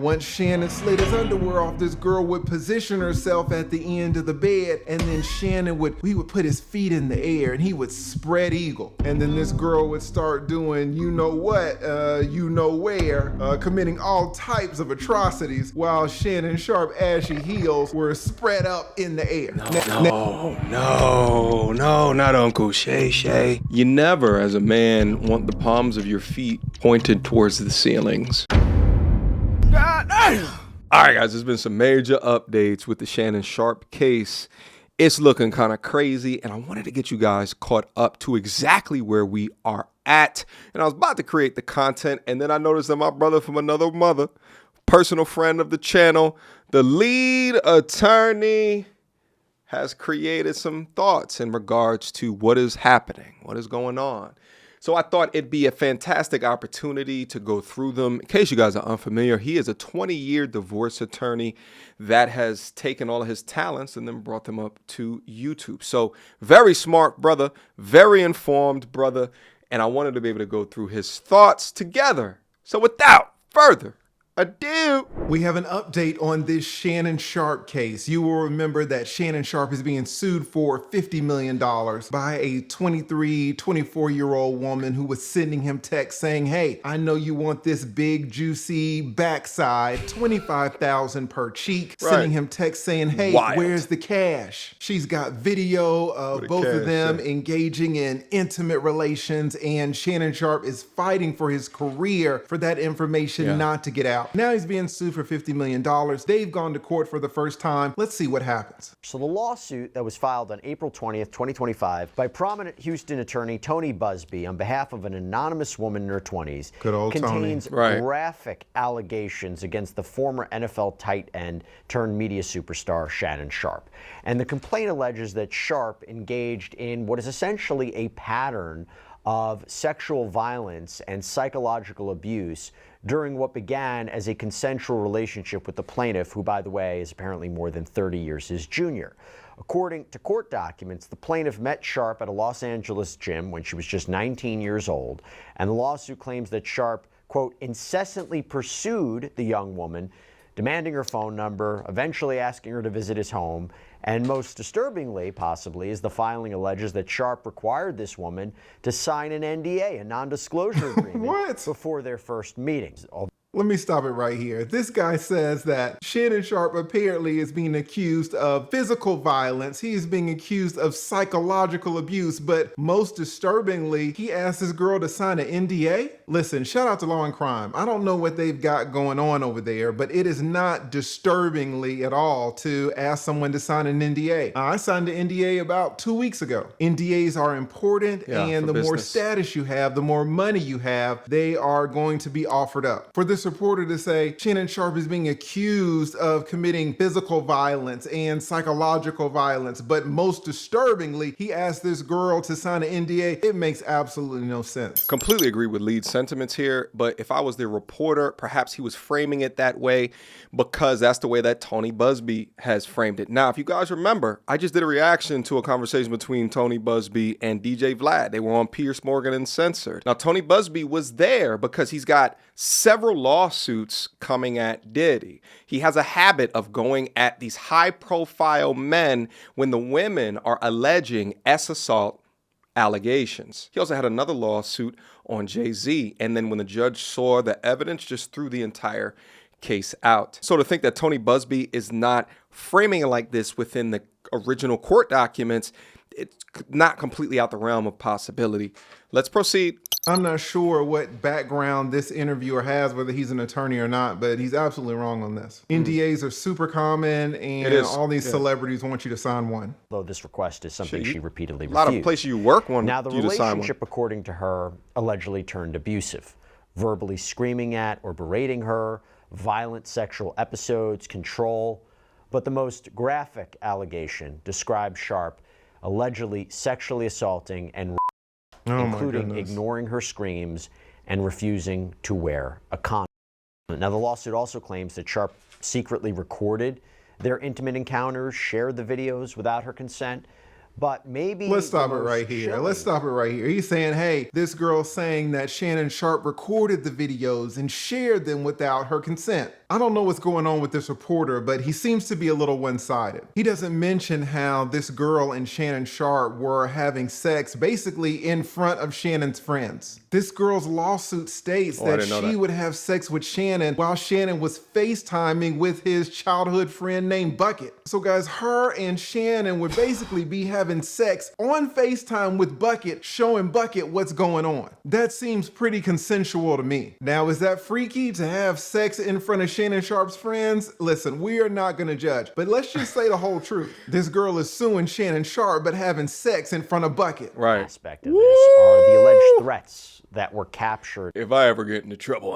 Once Shannon slid his underwear off, this girl would position herself at the end of the bed, and then Shannon would put his feet in the air and he would spread eagle. And then this girl would start doing you know what, you know where, committing all types of atrocities while Shannon's sharp ashy heels were spread up in the air. No, not Uncle Shay. You never, as a man, want the palms of your feet pointed towards the ceilings. God damn! All right, guys, there's been some major updates with the Shannon Sharpe case. It's looking kind of crazy, and I wanted to get you guys caught up to exactly where we are at. And I was about to create the content, and then I noticed that my brother from another mother, personal friend of the channel, the lead attorney, has created some thoughts in regards to what is happening, what is going on. So I thought it'd be a fantastic opportunity to go through them. In case you guys are unfamiliar, he is a 20-year divorce attorney that has taken all of his talents and then brought them up to YouTube. So very smart brother, very informed brother, and I wanted to be able to go through his thoughts together. So without further ado, we have an update on this Shannon Sharpe case. You will remember that Shannon Sharpe is being sued for $50 million by a 23, 24-year-old woman who was sending him texts saying, hey, I know you want this big, juicy backside, $25,000 per cheek. Right. Sending him texts saying, hey, where's the cash? She's got video of both of them engaging in intimate relations, and Shannon Sharpe is fighting for his career for that information not to get out. Now he's being sued for $50 million. They've gone to court for the first time. Let's see what happens. So the lawsuit that was filed on April 20th, 2025 by prominent Houston attorney Tony Busby on behalf of an anonymous woman in her 20s contains graphic allegations against the former NFL tight end turned media superstar Shannon Sharpe. And the complaint alleges that Sharpe engaged in what is essentially a pattern of sexual violence and psychological abuse during what began as a consensual relationship with the plaintiff, who, by the way, is apparently more than 30 years his junior. According to court documents, the plaintiff met Sharpe at a Los Angeles gym when she was just 19 years old, and the lawsuit claims that Sharpe, quote, incessantly pursued the young woman, demanding her phone number, eventually asking her to visit his home, and most disturbingly, possibly, is the filing alleges that Sharpe required this woman to sign an NDA, a non-disclosure agreement, before their first meetings. Let me stop it right here. This guy says that Shannon Sharpe apparently is being accused of physical violence. He is being accused of psychological abuse, but most disturbingly, he asked this girl to sign an NDA. Listen, shout out to Law and Crime. I don't know what they've got going on over there, but it is not disturbingly at all to ask someone to sign an NDA. I signed an NDA about 2 weeks ago. NDAs are important, and the more status you have, the more money you have, they are going to be offered up. For this reporter to say Shannon Sharpe is being accused of committing physical violence and psychological violence, but most disturbingly, he asked this girl to sign an NDA. It makes absolutely no sense. Completely agree with Lee's sentiments here, but if I was the reporter, perhaps he was framing it that way because that's the way that Tony Busby has framed it. Now, if you guys remember, I just did a reaction to a conversation between Tony Busby and DJ Vlad. They were on Pierce Morgan Uncensored. Now, Tony Busby was there because he's got several lawsuits coming at Diddy. He has a habit of going at these high-profile men when the women are alleging assault allegations. He also had another lawsuit on Jay-Z, and then when the judge saw the evidence, just threw the entire case out. So to think that Tony Busby is not framing it like this within the original court documents, it's not completely out the realm of possibility. Let's proceed. I'm not sure what background this interviewer has, whether he's an attorney or not, but he's absolutely wrong on this. NDAs are super common, and all these celebrities want you to sign one. Though this request is something she repeatedly refused. A lot of places you work want now, the you to sign one. relationship, according to her, allegedly turned abusive, verbally screaming at or berating her, violent sexual episodes, control. But the most graphic allegation describes Sharpe allegedly sexually assaulting and including ignoring her screams and refusing to wear a condom. Now, the lawsuit also claims that Sharpe secretly recorded their intimate encounters, shared the videos without her consent, but maybe... Let's stop it right here. Let's stop it right here. He's saying, hey, this girl's saying that Shannon Sharpe recorded the videos and shared them without her consent. I don't know what's going on with this reporter, but he seems to be a little one-sided. He doesn't mention how this girl and Shannon Sharpe were having sex basically in front of Shannon's friends. This girl's lawsuit states that she would have sex with Shannon while Shannon was FaceTiming with his childhood friend named Bucket. So guys, her and Shannon would basically be having sex on FaceTime with Bucket, showing Bucket what's going on. That seems pretty consensual to me. Now, is that freaky to have sex in front of Shannon Sharpe's friends? Listen, we are not gonna judge, but let's just say the whole truth. This girl is suing Shannon Sharpe, but having sex in front of Bucket. Right. Aspect of this are the alleged threats that were captured. If I ever get into trouble,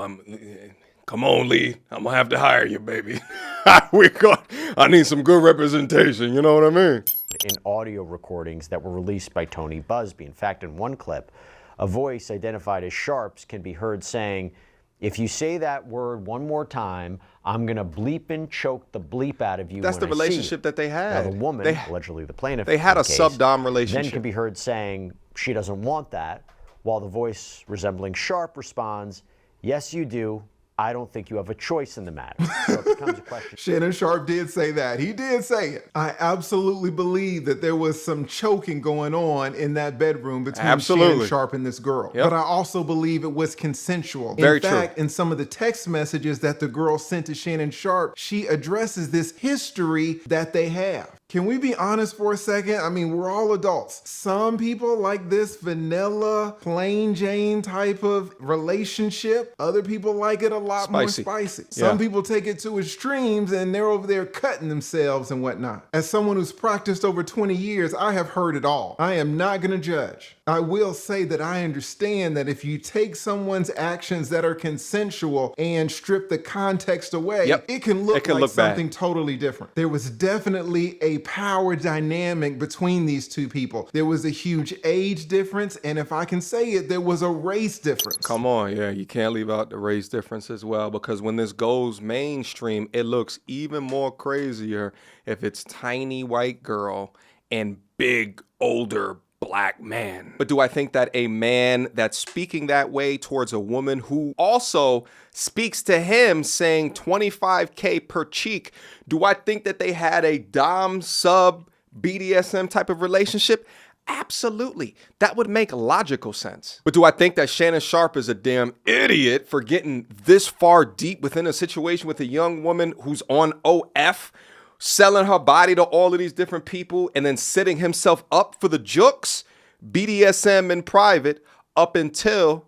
come on, Lee. I'm gonna have to hire you, baby. I need some good representation, you know what I mean? In audio recordings that were released by Tony Buzbee. In fact, in one clip, a voice identified as Sharpe's can be heard saying, "If you say that word one more time, I'm gonna bleep and choke the bleep out of you." That's the relationship that they had. Now, the woman, allegedly the plaintiff, they had a sub-dom relationship. Then can be heard saying she doesn't want that, while the voice resembling Sharpe responds, "Yes, you do. I don't think you have a choice in the matter." So it becomes a question. Shannon Sharpe did say that. He did say it. I absolutely believe that there was some choking going on in that bedroom between Shannon Sharpe and this girl. Yep. But I also believe it was consensual. Very in fact, in some of the text messages that the girl sent to Shannon Sharpe, she addresses this history that they have. Can we be honest for a second? I mean, we're all adults. Some people like this vanilla, plain Jane type of relationship. Other people like it a lot more spicy. Some people take it to extremes and they're over there cutting themselves and whatnot. As someone who's practiced over 20 years, I have heard it all. I am not gonna judge. I will say that I understand that if you take someone's actions that are consensual and strip the context away, it can look like something totally different. There was definitely a power dynamic between these two people. There was a huge age difference, and if I can say it, there was a race difference. Come on, you can't leave out the race difference as well, because when this goes mainstream, it looks even more crazier if it's tiny white girl and big older black man. But do I think that a man that's speaking that way towards a woman who also speaks to him saying $25K per cheek, do I think that they had a dom sub BDSM type of relationship? Absolutely. That would make logical sense. But do I think that Shannon Sharpe is a damn idiot for getting this far deep within a situation with a young woman who's on OF, selling her body to all of these different people, and then setting himself up for the jukes, BDSM in private, up until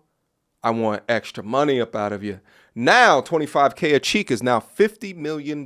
I want extra money up out of you. Now, $25K a cheek is now $50 million.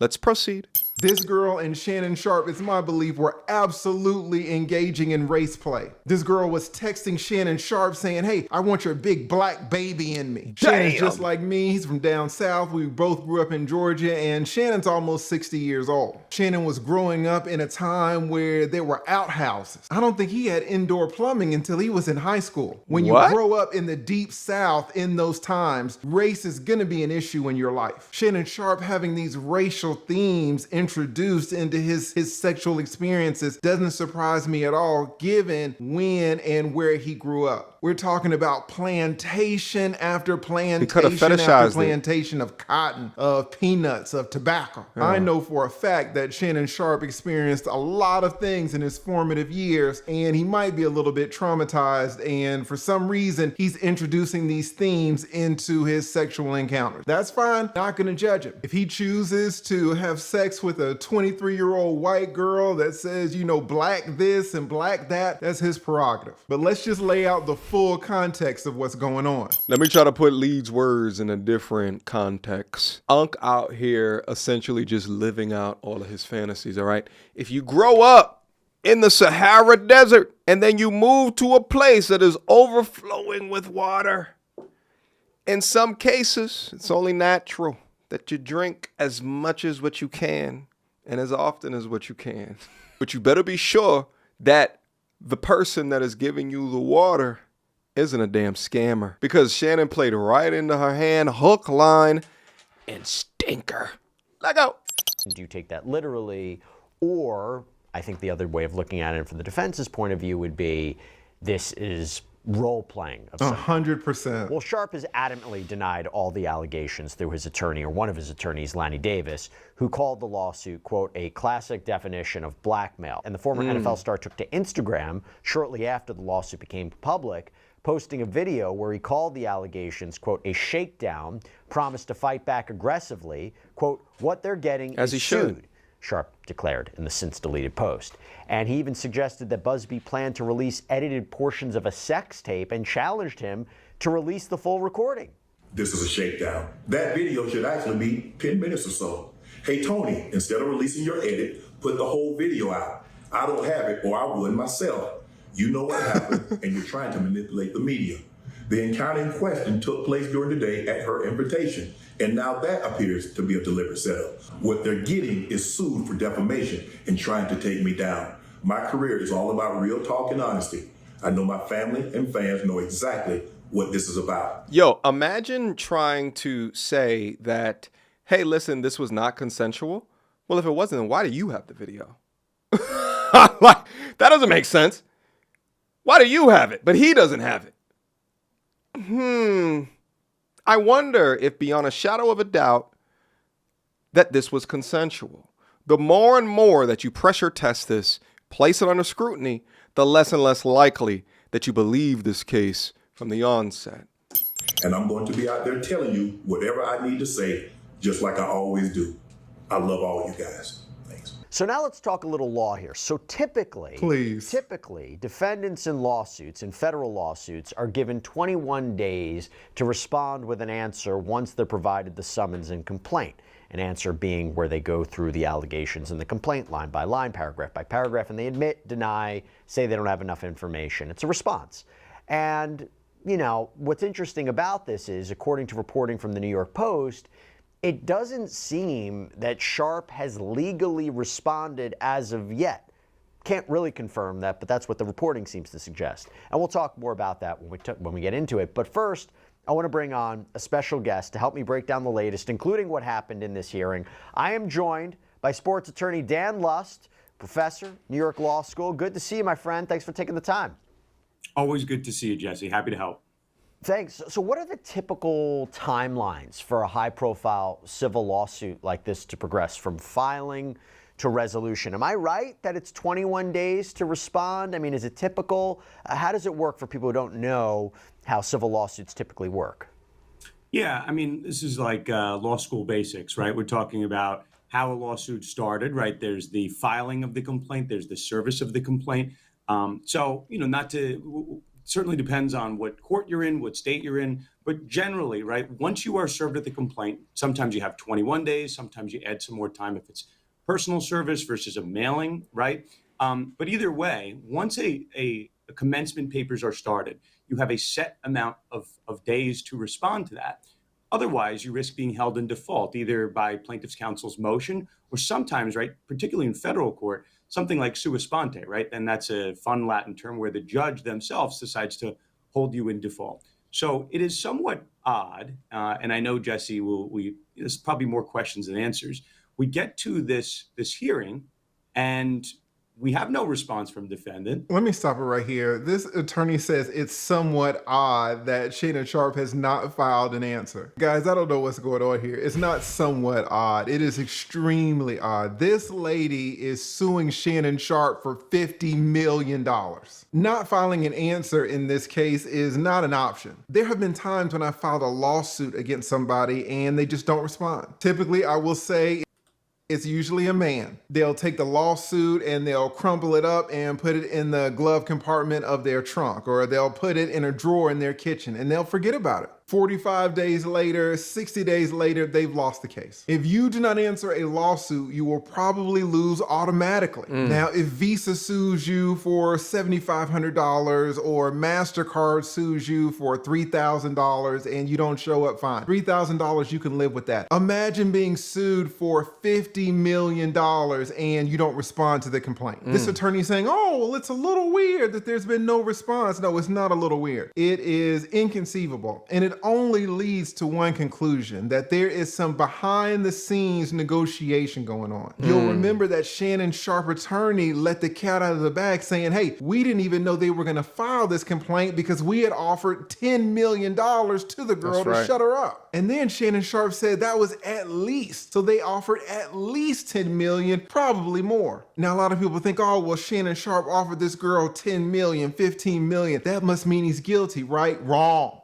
Let's proceed. This girl and Shannon Sharpe, it's my belief, were absolutely engaging in race play. This girl was texting Shannon Sharpe saying, "Hey, I want your big black baby in me." Shannon's just like me. He's from down south. We both grew up in Georgia, and Shannon's almost 60 years old. Shannon was growing up in a time where there were outhouses. I don't think he had indoor plumbing until he was in high school. When you grow up in the deep south in those times, race is gonna be an issue in your life. Shannon Sharpe having these racial themes introduced into his sexual experiences doesn't surprise me at all, given when and where he grew up. We're talking about plantation after plantation after plantation of cotton, of peanuts, of tobacco. I know for a fact that Shannon Sharpe experienced a lot of things in his formative years, and he might be a little bit traumatized, and for some reason, he's introducing these themes into his sexual encounters. That's fine, not gonna judge him. If he chooses to have sex with a 23-year-old white girl that says, you know, black this and black that, that's his prerogative. But let's just lay out the full context of what's going on. Let me try to put Lee's words in a different context. Unc out here essentially just living out all of his fantasies, all right? If you grow up in the Sahara Desert and then you move to a place that is overflowing with water, in some cases, it's only natural that you drink as much as what you can and as often as what you can. But you better be sure that the person that is giving you the water isn't a damn scammer, because Shannon played right into her hand, hook, line, and stinker. Let go. Do you take that literally? Or I think the other way of looking at it from the defense's point of view would be, this is role-playing of some 100%. Well, Sharpe has adamantly denied all the allegations through his attorney, or one of his attorneys, Lanny Davis, who called the lawsuit, quote, a classic definition of blackmail. And the former NFL star took to Instagram shortly after the lawsuit became public, posting a video where he called the allegations, quote, a shakedown, promised to fight back aggressively, quote, what they're getting as is he should. sued. Sharpe declared in the since-deleted post. And he even suggested that Busby planned to release edited portions of a sex tape and challenged him to release the full recording. This is a shakedown. That video should actually be 10 minutes or so. Hey, Tony, instead of releasing your edit, put the whole video out. I don't have it, or I would myself. You know what happened, and you're trying to manipulate the media. The encounter in question took place during the day at her invitation, and now that appears to be a deliberate setup. What they're getting is sued for defamation and trying to take me down. My career is all about real talk and honesty. I know my family and fans know exactly what this is about. Yo, imagine trying to say that, hey, listen, this was not consensual. Well, if it wasn't, then why do you have the video? Like, that doesn't make sense. Why do you have it, but he doesn't have it? I wonder if beyond a shadow of a doubt that this was consensual. The more and more that you pressure test this, place it under scrutiny, the less and less likely that you believe this case from the onset. And I'm going to be out there telling you whatever I need to say, just like I always do. I love all you guys. Thanks. So now let's talk a little law here. So typically, defendants in lawsuits, in federal lawsuits, are given 21 days to respond with an answer once they're provided the summons and complaint. An answer being where they go through the allegations in the complaint line by line, paragraph by paragraph, and they admit, deny, say they don't have enough information. It's a response. And, you know, what's interesting about this is, according to reporting from the New York Post, it doesn't seem that Sharpe has legally responded as of yet. Can't really confirm that, but that's what the reporting seems to suggest. And we'll talk more about that when we get into it. But first, I want to bring on a special guest to help me break down the latest, including what happened in this hearing. I am joined by sports attorney Dan Lust, professor, New York Law School. Good to see you, my friend. Thanks for taking the time. Always good to see you, Jesse. Happy to help. Thanks. So what are the typical timelines for a high-profile civil lawsuit like this to progress from filing to resolution? Am I right that it's 21 days to respond? I mean, is it typical? How does it work for people who don't know how civil lawsuits typically work? Yeah, I mean, this is like law school basics, right? We're talking about how a lawsuit started, right? There's the filing of the complaint. There's the service of the complaint. So, you know, certainly depends on what court you're in, what state you're in, but generally, right, once you are served with the complaint, sometimes you have 21 days, sometimes you add some more time if it's personal service versus a mailing, right? But either way, once a commencement papers are started, you have a set amount of days to respond to that. Otherwise, you risk being held in default, either by plaintiff's counsel's motion or sometimes, right, particularly in federal court, something like sua sponte, right? And that's a fun Latin term where the judge themselves decides to hold you in default. So it is somewhat odd, and I know, Jesse, there's probably more questions than answers. We get to this hearing, and we have no response from defendant. Let me stop it right here. This attorney says it's somewhat odd that Shannon Sharpe has not filed an answer. Guys, I don't know what's going on here. It's not somewhat odd. It is extremely odd. This lady is suing Shannon Sharpe for $50 million. Not filing an answer in this case is not an option. There have been times when I filed a lawsuit against somebody and they just don't respond. Typically, I will say, it's usually a man. They'll take the lawsuit and they'll crumple it up and put it in the glove compartment of their trunk, or they'll put it in a drawer in their kitchen and they'll forget about it. 45 days later, 60 days later, they've lost the case. If you do not answer a lawsuit, you will probably lose automatically. Now, if Visa sues you for $7,500 or MasterCard sues you for $3,000 and you don't show up, fine. $3,000, you can live with that. Imagine being sued for $50 million and you don't respond to the complaint. This attorney saying, oh, well, it's a little weird that there's been no response. No, it's not a little weird. It is inconceivable. And it only leads to one conclusion, that there is some behind the scenes negotiation going on. You'll remember that Shannon Sharpe attorney let the cat out of the bag saying, hey, we didn't even know they were going to file this complaint because we had offered $10 million to the girl to shut her up. And then Shannon Sharpe said that was at least. So they offered at least $10 million, probably more. Now, a lot of people think, oh, well, Shannon Sharpe offered this girl $10 million, $15 million. That must mean he's guilty, right? Wrong.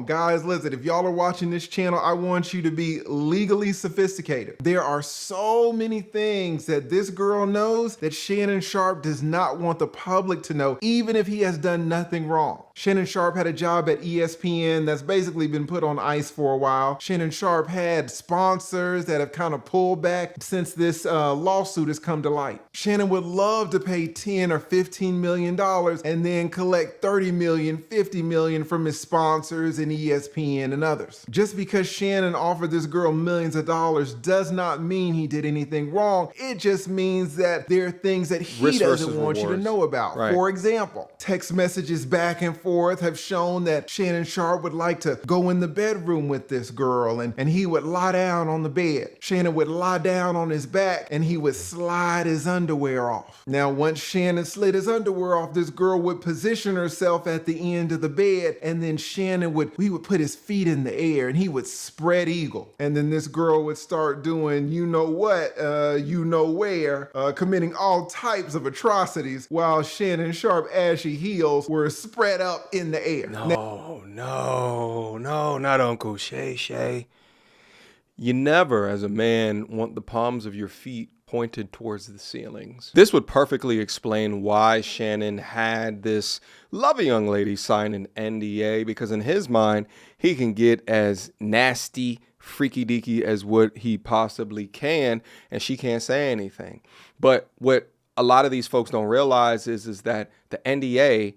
Guys, listen, if y'all are watching this channel, I want you to be legally sophisticated. There are so many things that this girl knows that Shannon Sharpe does not want the public to know, even if he has done nothing wrong. Shannon Sharpe had a job at ESPN that's basically been put on ice for a while. Shannon Sharpe had sponsors that have kind of pulled back since this lawsuit has come to light. Shannon would love to pay $10 or $15 million and then collect $30 million, $50 million from his sponsors and ESPN and others. Just because Shannon offered this girl millions of dollars does not mean he did anything wrong. It just means that there are things that he doesn't want you to know about. Right. For example, text messages back and forth have shown that Shannon Sharpe would like to go in the bedroom with this girl and he would lie down on the bed. Shannon would lie down on his back and he would slide his underwear off. Now, once Shannon slid his underwear off, this girl would position herself at the end of the bed, and then Shannon would put his feet in the air and he would spread eagle. And then this girl would start doing you know what, you know where, committing all types of atrocities while Shannon Sharpe ashy heels were spread up in the air. No, not Uncle Shay. You never, as a man, want the palms of your feet pointed towards the ceilings. This would perfectly explain why Shannon had this lovely young lady sign an NDA, because in his mind, he can get as nasty, freaky deaky as what he possibly can, and she can't say anything. But what a lot of these folks don't realize is that the NDA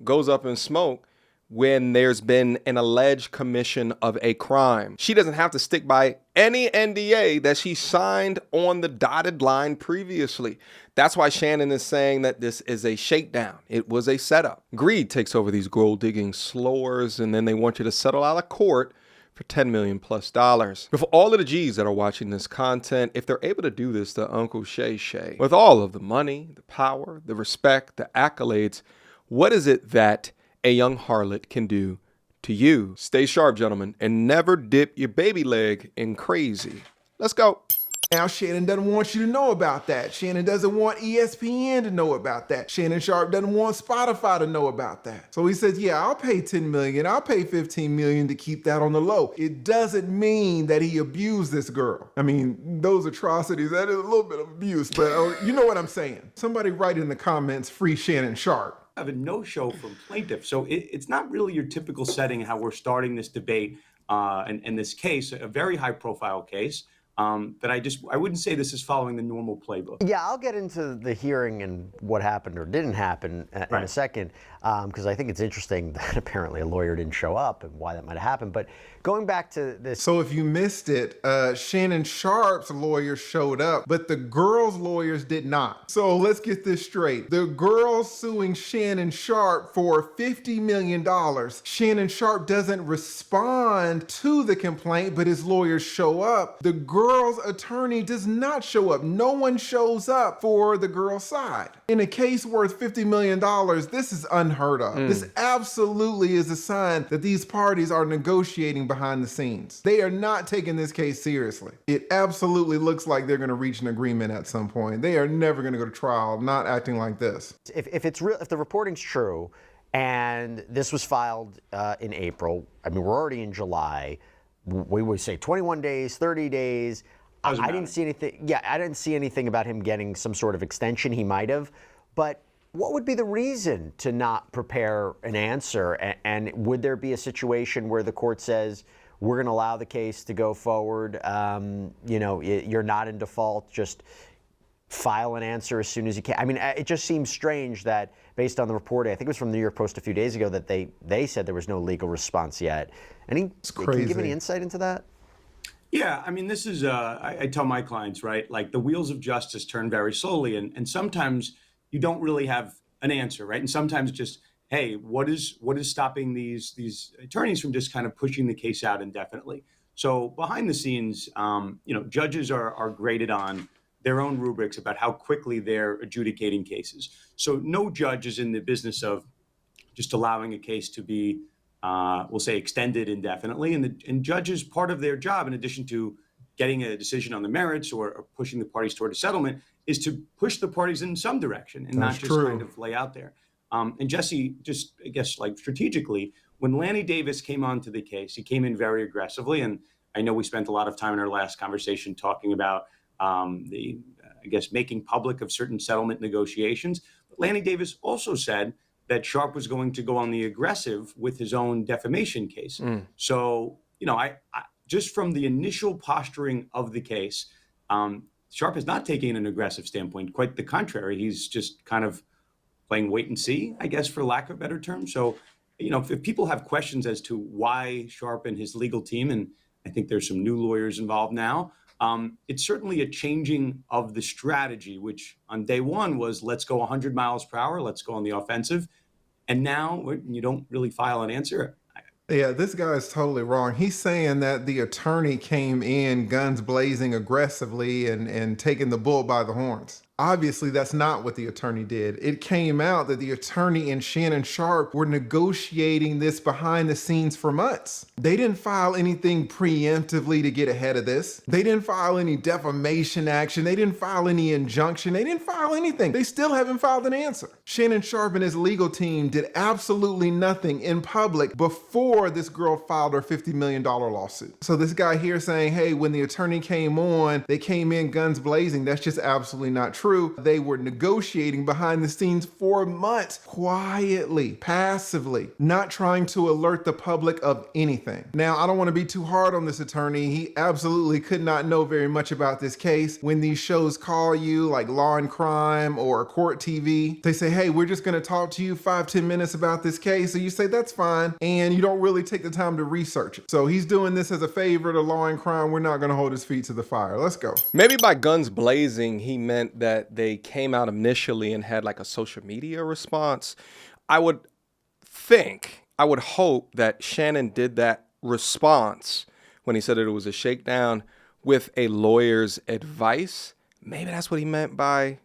goes up in smoke when there's been an alleged commission of a crime. She doesn't have to stick by any NDA that she signed on the dotted line previously. That's why Shannon is saying that this is a shakedown. It was a setup. Greed takes over these gold digging slores, and then they want you to settle out of court for $10 million plus. But for all of the G's that are watching this content, if they're able to do this to Uncle Shay, with all of the money, the power, the respect, the accolades, what is it that a young harlot can do to you? Stay sharp, gentlemen, and never dip your baby leg in crazy. Let's go. Now, Shannon doesn't want you to know about that. Shannon doesn't want ESPN to know about that. Shannon Sharpe doesn't want Spotify to know about that. So he says, yeah, I'll pay $10 million. I'll pay $15 million to keep that on the low. It doesn't mean that he abused this girl. I mean, those atrocities, that is a little bit of abuse, but you know what I'm saying. Somebody write in the comments, free Shannon Sharpe. Have a no-show from plaintiff. So it's not really your typical setting how we're starting this debate and this case, a very high-profile case. But I wouldn't say this is following the normal playbook. Yeah, I'll get into the hearing and what happened or didn't happen in a second, because I think it's interesting that apparently a lawyer didn't show up and why that might have happened. But going back to this. So if you missed it, Shannon Sharpe's lawyer showed up, but the girls' lawyers did not. So let's get this straight. The girls suing Shannon Sharpe for $50 million. Shannon Sharpe doesn't respond to the complaint, but his lawyers show up. The girl's attorney does not show up. No one shows up for the girl's side. In a case worth $50 million, this is unheard of. This absolutely is a sign that these parties are negotiating behind the scenes. They are not taking this case seriously. It absolutely looks like they're going to reach an agreement at some point. They are never going to go to trial not acting like this. If it's real, if the reporting's true, and this was filed in April, I mean, we're already in July. We would say 21 days, 30 days. I didn't see anything. Yeah, I didn't see anything about him getting some sort of extension. He might have, but what would be the reason to not prepare an answer? And would there be a situation where the court says, we're going to allow the case to go forward? You know, you're not in default. Just file an answer as soon as you can. I mean, it just seems strange that based on the reporting, I think it was from the New York Post a few days ago, that they said there was no legal response yet. Can you give any insight into that? Yeah, I mean, this is, I tell my clients, right, like the wheels of justice turn very slowly, and sometimes you don't really have an answer, right? And sometimes just, hey, what is stopping these attorneys from just kind of pushing the case out indefinitely? So behind the scenes, judges are graded on their own rubrics about how quickly they're adjudicating cases. So no judge is in the business of just allowing a case to be, we'll say, extended indefinitely. And judges, part of their job, in addition to getting a decision on the merits or pushing the parties toward a settlement, is to push the parties in some direction and not just kind of lay out there. And Jesse, just, I guess, like strategically, when Lanny Davis came onto the case, he came in very aggressively. And I know we spent a lot of time in our last conversation talking about making public of certain settlement negotiations. But Lanny Davis also said that Sharpe was going to go on the aggressive with his own defamation case. So, I just from the initial posturing of the case, Sharpe is not taking an aggressive standpoint. Quite the contrary. He's just kind of playing wait and see, I guess, for lack of a better term. So, if people have questions as to why Sharpe and his legal team, and I think there's some new lawyers involved now, it's certainly a changing of the strategy, which on day one was let's go 100 miles per hour, let's go on the offensive. And now you don't really file an answer. Yeah, this guy is totally wrong. He's saying that the attorney came in guns blazing aggressively and taking the bull by the horns. Obviously, that's not what the attorney did. It came out that the attorney and Shannon Sharpe were negotiating this behind the scenes for months. They didn't file anything preemptively to get ahead of this. They didn't file any defamation action. They didn't file any injunction. They didn't file anything. They still haven't filed an answer. Shannon Sharpe and his legal team did absolutely nothing in public before this girl filed her $50 million lawsuit. So this guy here saying, hey, when the attorney came on, they came in guns blazing, that's just absolutely not true. They were negotiating behind the scenes for months, quietly, passively, not trying to alert the public of anything. Now, I don't want to be too hard on this attorney. He absolutely could not know very much about this case. When these shows call you, like Law and Crime or Court TV, they say, hey, we're just going to talk to you 5-10 minutes about this case. So you say, that's fine. And you don't really take the time to research it. So he's doing this as a favor to Law and Crime. We're not going to hold his feet to the fire. Let's go. Maybe by guns blazing, he meant that they came out initially and had like a social media response. I would hope that Shannon did that response when he said that it was a shakedown with a lawyer's advice. Maybe that's what he meant by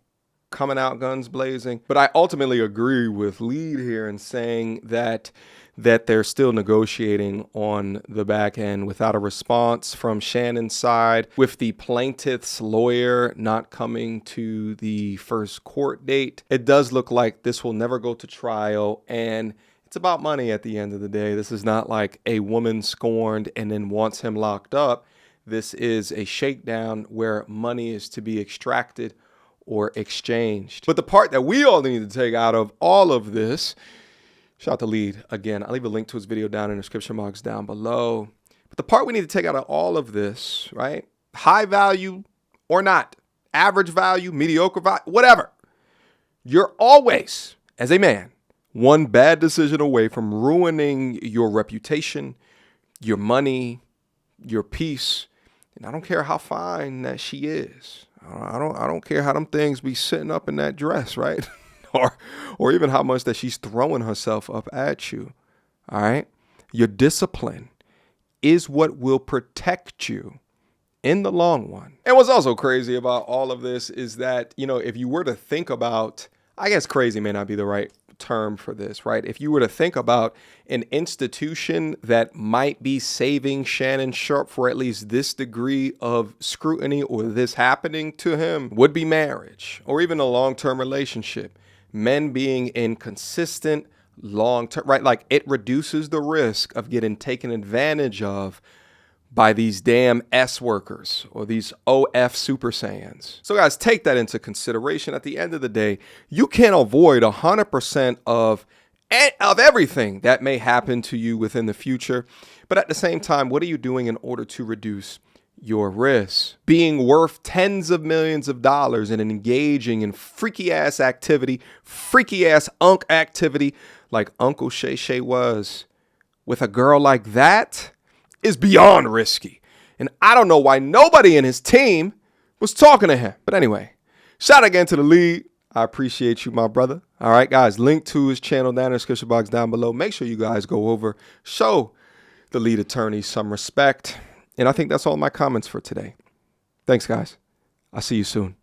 coming out guns blazing. But I ultimately agree with Lead here in saying that they're still negotiating on the back end without a response from Shannon's side, with the plaintiff's lawyer not coming to the first court date. It does look like this will never go to trial, and it's about money at the end of the day. This is not like a woman scorned and then wants him locked up. This is a shakedown where money is to be extracted or exchanged. But the part that we all need to take out of all of this, shout out to Lead again. I'll leave a link to his video down in the description box down below. But the part we need to take out of all of this, right? High value or not, average value, mediocre value, whatever. You're always, as a man, one bad decision away from ruining your reputation, your money, your peace. And I don't care how fine that she is. I don't care how them things be sitting up in that dress, right? or even how much that she's throwing herself up at you. All right. Your discipline is what will protect you in the long run. And what's also crazy about all of this is that, if you were to think about, I guess crazy may not be the right term for this, right? If you were to think about an institution that might be saving Shannon Sharpe for at least this degree of scrutiny or this happening to him, would be marriage or even a long-term relationship. Men being in consistent long-term, right? Like it reduces the risk of getting taken advantage of by these damn S workers or these OF Super Saiyans. So guys, take that into consideration. At the end of the day, you can't avoid 100% of everything that may happen to you within the future. But at the same time, what are you doing in order to reduce your risk? Being worth tens of millions of dollars and engaging in freaky ass activity, freaky ass unk activity like Uncle Shay Shay was with a girl like that is beyond risky. And I don't know why nobody in his team was talking to him. But anyway, shout out again to the Lead. I appreciate you, my brother. All right, guys, link to his channel down in the description box down below. Make sure you guys go over, show the lead attorney some respect. And I think that's all my comments for today. Thanks, guys. I'll see you soon.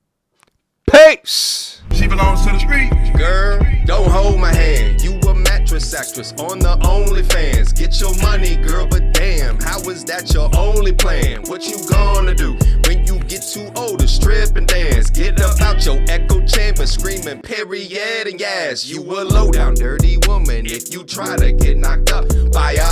Peace. She belongs to the street. Girl, don't hold my hand. You a mattress actress on the OnlyFans. Get your money, girl, but damn, how is that your only plan? What you gonna do when you get too old to strip and dance? Get up out your echo chamber screaming period and yes. You a low down dirty woman if you try to get knocked up by a